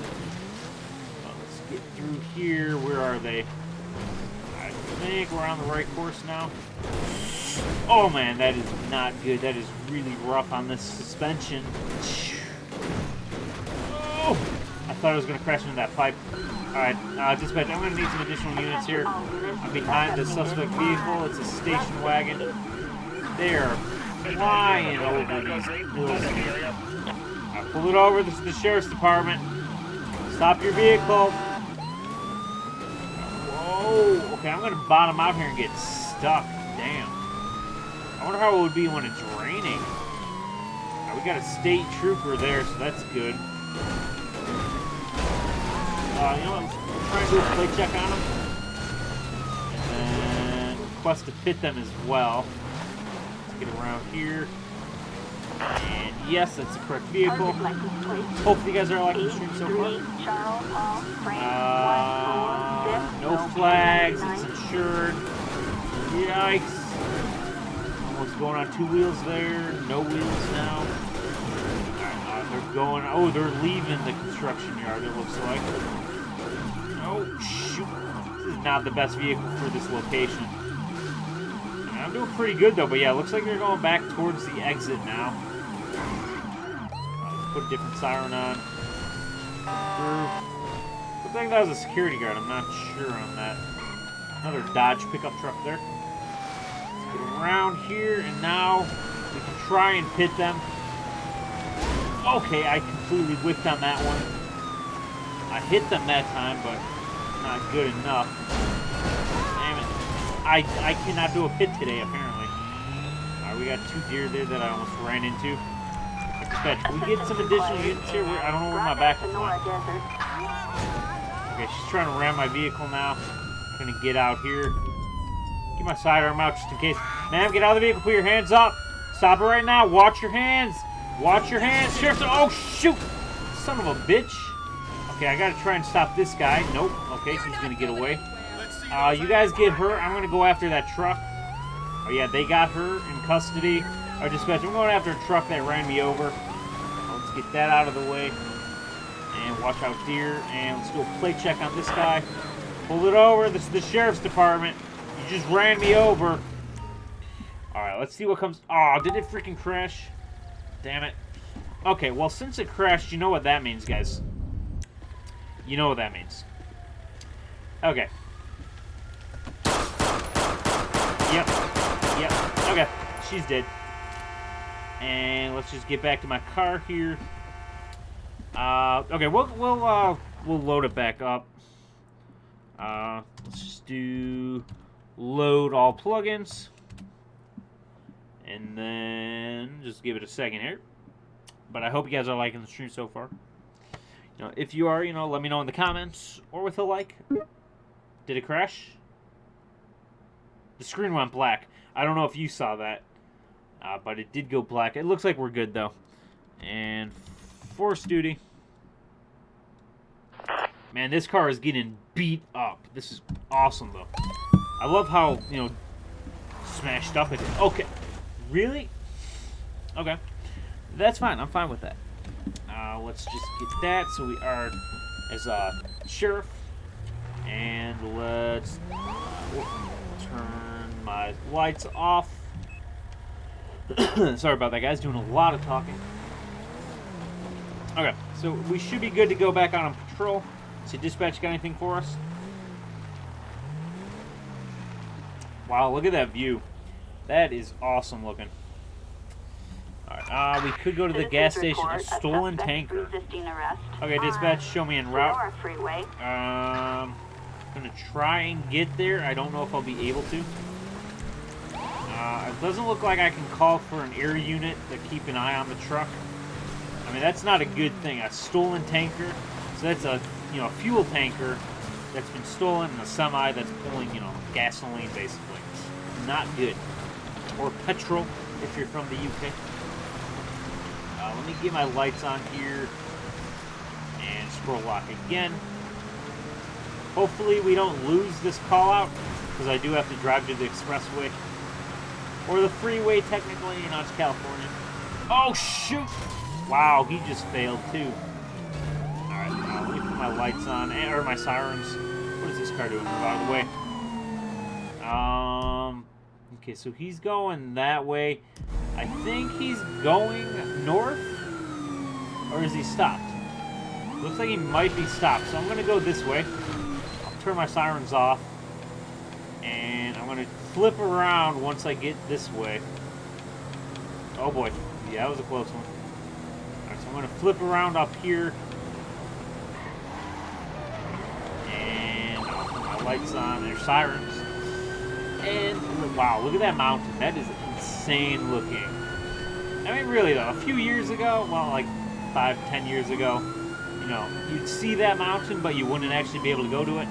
Let's get through here. Where are they? I think we're on the right course now. Oh, man, that is not good. That is really rough on this suspension. Oh! I thought I was going to crash into that pipe. Alright, dispatch, I'm going to need some additional units here. I'm behind the suspect vehicle. It's a station wagon. They are flying over these hills. Alright, pull it over. This is the sheriff's department. Stop your vehicle. Whoa. Okay, I'm going to bottom out here and get stuck. Damn. I wonder how it would be when it's raining. Alright, we got a state trooper there, so that's good. You know what, we'll try and do a plate check on them. And then request to pit them as well. Let's get around here. And yes, that's the correct vehicle. Hopefully you guys are liking the stream so far. No flags, it's insured. Yikes. Almost going on 2 wheels there. No wheels now. They're going, oh, they're leaving the construction yard, it looks like. Oh, shoot. This is not the best vehicle for this location. I'm doing pretty good, though, but yeah, it looks like they're going back towards the exit now. Let's put a different siren on. I think that was a security guard. I'm not sure on that. Another Dodge pickup truck there. Let's get around here, and now we can try and pit them. Okay, I completely whiffed on that one. I hit them that time, but not good enough. Damn it. I cannot do a pit today, apparently. Alright, we got 2 deer there that I almost ran into. Dispatch, can we get some additional units here? I don't know where my backup went. Okay, she's trying to ram my vehicle now. I'm gonna get out here. Get my sidearm out just in case. Ma'am, get out of the vehicle, put your hands up. Stop it right now. Watch your hands. Watch your hands. Sheriff, oh, shoot. Son of a bitch. Okay, I gotta try and stop this guy. Nope. Okay, so he's gonna get away. You guys get her. I'm gonna go after that truck. Oh, yeah, they got her in custody. Our dispatch, I'm going after a truck that ran me over. Let's get that out of the way. And watch out, deer. And let's do a plate check on this guy. Pull it over. This is the sheriff's department. You just ran me over. Alright, let's see what comes. Oh, did it freaking crash? Damn it. Okay, well, since it crashed, you know what that means, guys. You know what that means. Okay. Yep. Okay, she's dead. And let's just get back to my car here. Okay, we'll load it back up. Let's just do load all plugins. And then just give it a second here. But I hope you guys are liking the stream so far. You know, if you are, you know, let me know in the comments or with a like. Did it crash? The screen went black. I don't know if you saw that, but it did go black. It looks like we're good though. And force duty. Man, this car is getting beat up. This is awesome though. I love how, you know, smashed up it is. Okay. Really? Okay. That's fine. I'm fine with that. Let's just get that so we are as a sheriff. And let's turn my lights off. Sorry about that, guys. Doing a lot of talking. Okay. So we should be good to go back on patrol. So dispatch got anything for us? Wow, look at that view. That is awesome looking. Alright, We could go to the gas station. A stolen tanker. Resisting arrest. Okay, dispatch, show me en route. Sonora Freeway. Gonna try and get there. I don't know if I'll be able to. It doesn't look like I can call for an air unit to keep an eye on the truck. I mean, that's not a good thing. A stolen tanker. So that's a, you know, a fuel tanker that's been stolen and a semi that's pulling, you know, gasoline basically. Not good. Or petrol if you're from the UK. Let me get my lights on here and scroll lock again. Hopefully we don't lose this call out because I do have to drive to the expressway or the freeway technically, you know, it's California. Oh shoot! Wow, he just failed too. Alright, let me put my lights on, or my sirens. What is this car doing? Move out of the way. Okay, so he's going that way. I think he's going north, or is he stopped? Looks like he might be stopped, so I'm going to go this way. I'll turn my sirens off, and I'm going to flip around once I get this way. Oh boy, yeah, that was a close one. Alright, so I'm going to flip around up here, and I'll put my lights on. There's sirens. And wow, look at that mountain. That is insane looking. I mean, really though, a few years ago, well, like 5-10 years ago, you know, you'd see that mountain, but you wouldn't actually be able to go to it.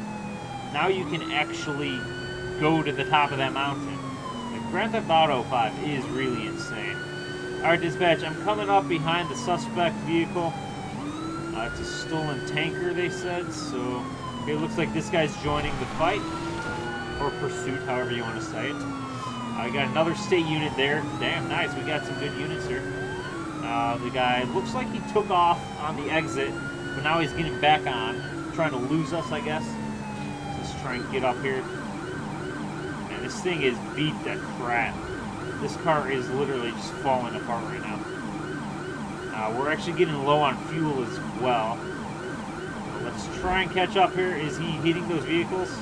Now you can actually go to the top of that mountain. Like, Grand Theft Auto 5 is really insane. Alright, dispatch, I'm coming up behind the suspect vehicle. It's a stolen tanker, they said, so okay, it looks like this guy's joining the fight. Or pursuit, however you want to say it. I got another state unit there. Damn, nice. We got some good units here. The guy looks like he took off on the exit, but now he's getting back on, trying to lose us, I guess. Let's try and get up here. Man, this thing is beat to crap. This car is literally just falling apart right now. We're actually getting low on fuel as well. Let's try and catch up here. Is he hitting those vehicles?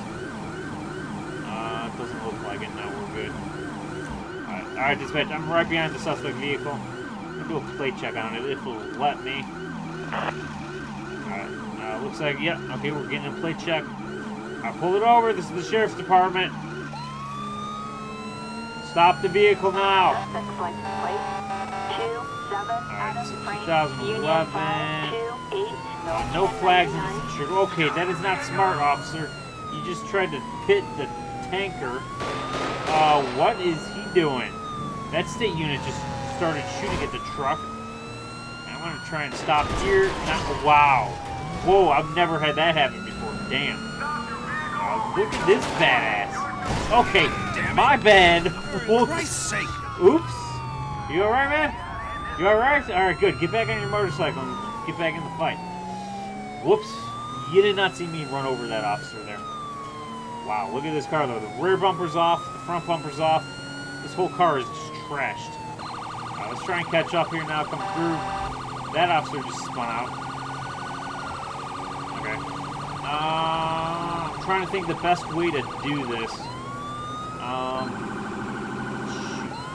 Doesn't look like it. No, we're good. Alright, dispatch. I'm right behind the suspect vehicle. I'm gonna do a plate check on it if it'll let me. Alright, looks like, yep. Yeah, okay, we're getting a plate check. I pull it over. This is the sheriff's department. Stop the vehicle now. Alright, it's 2011. No flags in this insured. Okay, that is not smart, officer. You just tried to pit the tanker. What is he doing? That state unit just started shooting at the truck. I'm gonna try and stop here. Wow. Whoa, I've never had that happen before. Damn. Look at this badass. Okay, my bad. For Christ's sake. Oops. You alright, man? You alright? Alright, good. Get back on your motorcycle and get back in the fight. Whoops. You did not see me run over that officer there. Wow, look at this car though. The rear bumper's off, the front bumper's off. This whole car is just trashed. Let's try and catch up here now, come through. That officer just spun out. Okay. I'm trying to think the best way to do this. Shoot.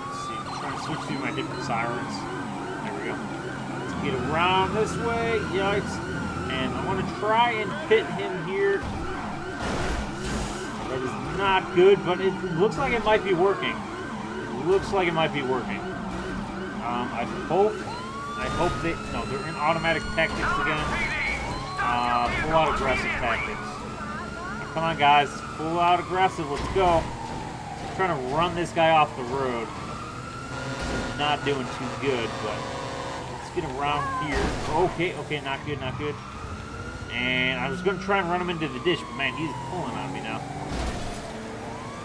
Let's see. I'm trying to switch through my different sirens. There we go. Let's get around this way. Yikes. And I want to try and hit him here. That is not good, but it looks like it might be working. It looks like it might be working. I hope they... No, they're in automatic tactics again. Full out aggressive tactics. Now, come on, guys. Full out aggressive. Let's go. I'm trying to run this guy off the road. It's not doing too good, but... Let's get around here. Okay, not good, not good. And I was going to try and run him into the ditch, but man, he's pulling on me now.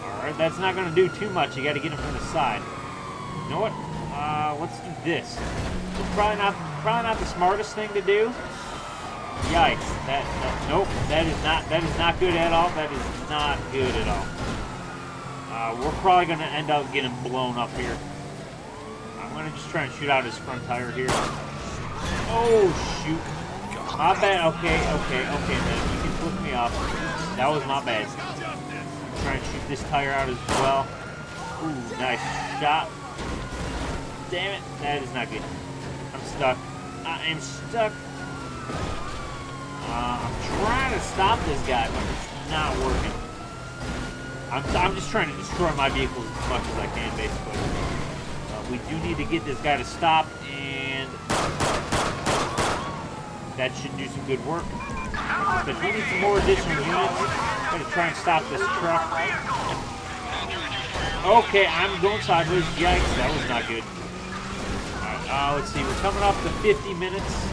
Alright, that's not going to do too much. You got to get him from the side. You know what? Let's do this. It's probably not the smartest thing to do. Yikes. Nope. That is not good at all. That is not good at all. We're probably going to end up getting blown up here. I'm going to just try and shoot out his front tire here. Oh, shoot. My bad. Okay, man. You can flip me off. That was my bad. Try and shoot this tire out as well. Ooh, nice shot. Damn it. That is not good. I'm stuck. I am stuck. I'm trying to stop this guy, but it's not working. I'm just trying to destroy my vehicles as much as I can, basically. We do need to get this guy to stop, and that should do some good work. But we need some more additional units. I'm gonna try and stop this truck. Okay, I'm going sideways. Yikes, that was not good. Alright, let's see. We're coming up to 50 minutes.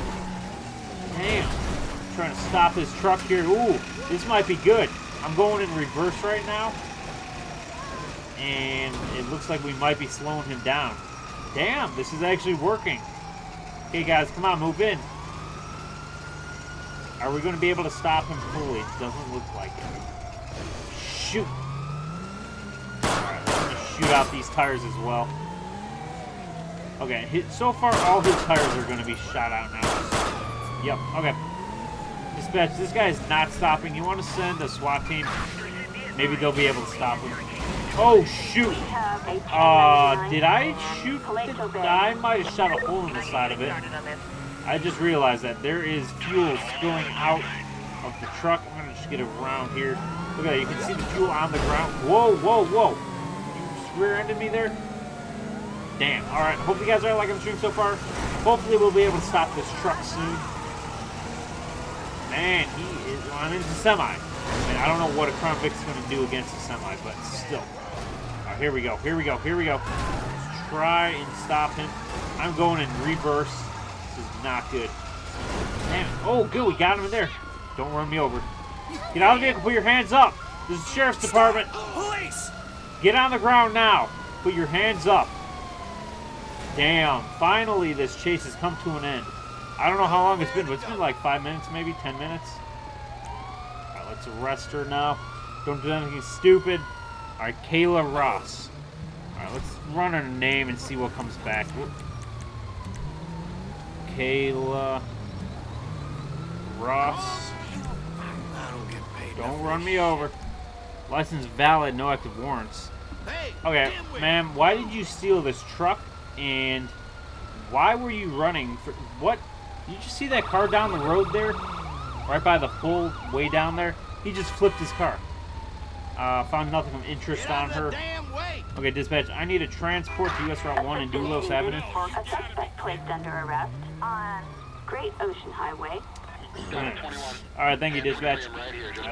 Damn. I'm trying to stop this truck here. Ooh, this might be good. I'm going in reverse right now. And it looks like we might be slowing him down. Damn, this is actually working. Okay, guys, come on, move in. Are we going to be able to stop him fully? It doesn't look like it. Shoot. Alright, let's just shoot out these tires as well. Okay, so far all his tires are going to be shot out now. Yep, okay. Dispatch, this guy is not stopping. You want to send a SWAT team? Maybe they'll be able to stop him. Oh, shoot. Did I shoot? I might have shot a hole in the side of it. I just realized that there is fuel spilling out of the truck. I'm going to just get around here. Look at that. You can see the fuel on the ground. Whoa, whoa, whoa. You rear-ended me there? Damn. All right. Hope you guys are liking the stream so far. Hopefully we'll be able to stop this truck soon. Man, he is on into semi. I don't know what a Crown Vic's going to do against a semi, but still. All right, here we go. Here we go. Here we go. Let's try and stop him. I'm going in reverse. This is not good. Damn it. Oh, good. We got him in there. Don't run me over. Get out of the vehicle. Put your hands up. This is the Sheriff's Department. Police! Get on the ground now. Put your hands up. Damn. Finally, this chase has come to an end. I don't know how long it's been, but it's been like 5 minutes, maybe 10 minutes. All right, let's arrest her now. Don't do anything stupid. All right, Kayla Ross. All right, let's run her name and see what comes back. Whoop. Kayla Ross. I don't get paid. Don't run me over. License valid, no active warrants. Okay, ma'am, why did you steal this truck? And why were you running? For what? Did you just see that car down the road there? Right by the pole, way down there? He just flipped his car. Found nothing of interest on her. Okay, dispatch, I need a transport to US Route 1 and Doulos Avenue. A suspect placed under arrest on Great Ocean Highway. Alright, thank you, dispatch.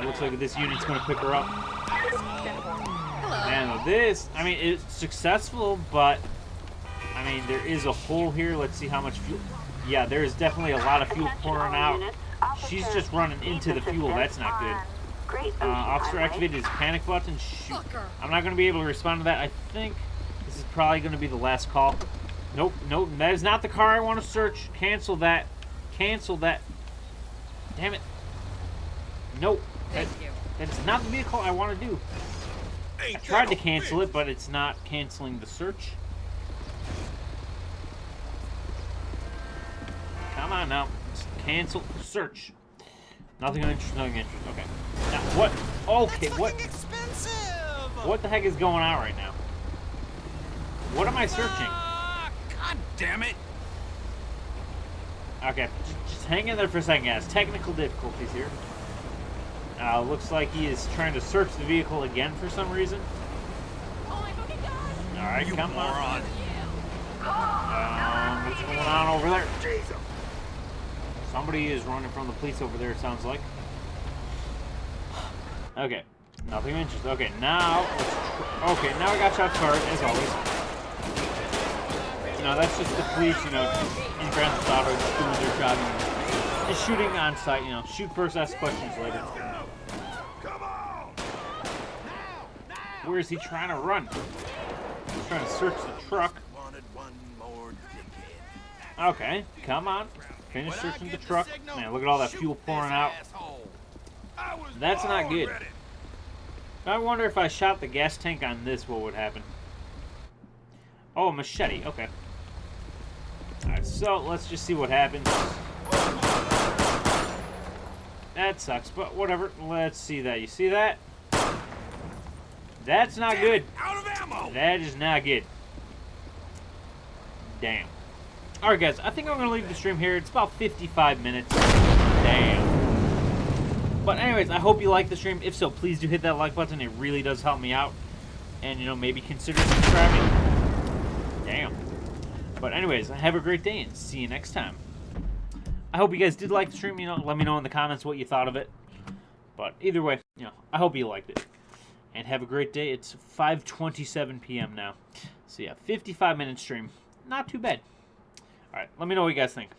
Looks like this unit's going to pick her up. Man, this, I mean, it's successful, but, I mean, there is a hole here. Let's see how much fuel. Yeah, there is definitely a lot of fuel pouring out. She's just running into the fuel. That's not good. Officer activated his panic button. Shoot. I'm not going to be able to respond to that. I think this is probably going to be the last call. Nope, nope. That is not the car I want to search. Cancel that. Cancel that. Damn it. Nope. That is not the vehicle I want to do. I tried to cancel it, but it's not canceling the search. Come on now. Just cancel search. Nothing of interest, nothing of interest. Okay. Now, what? Okay, what? What the heck is going on right now? What am I searching? God damn it! Okay, just hang in there for a second, guys. Technical difficulties here. Looks like he is trying to search the vehicle again for some reason. Alright, come on. What's going on over there? Somebody is running from the police over there, it sounds like. Okay, nothing of interest. Okay, now, okay, now I got shots fired, as always. You know, that's just the police, you know, in Grand Theft Auto, just doing their job. Just shooting on site, you know, shoot first, ask questions later. Where is he trying to run? He's trying to search the truck. Okay, come on. Finish searching the truck. Man, look at all that fuel pouring out. That's not good. I wonder if I shot the gas tank on this, what would happen? Oh, a machete. Okay. Alright, so let's just see what happens. That sucks, but whatever. Let's see that. You see that? That's not good. That is not good. Damn. Alright, guys, I think I'm going to leave the stream here. It's about 55 minutes. Damn. But anyways, I hope you liked the stream. If so, please do hit that like button. It really does help me out. And, you know, maybe consider subscribing. Damn. But anyways, have a great day and see you next time. I hope you guys did like the stream. You know, let me know in the comments what you thought of it. But either way, you know, I hope you liked it. And have a great day. It's 5:27 p.m. now. So yeah, 55-minute stream. Not too bad. Alright, let me know what you guys think.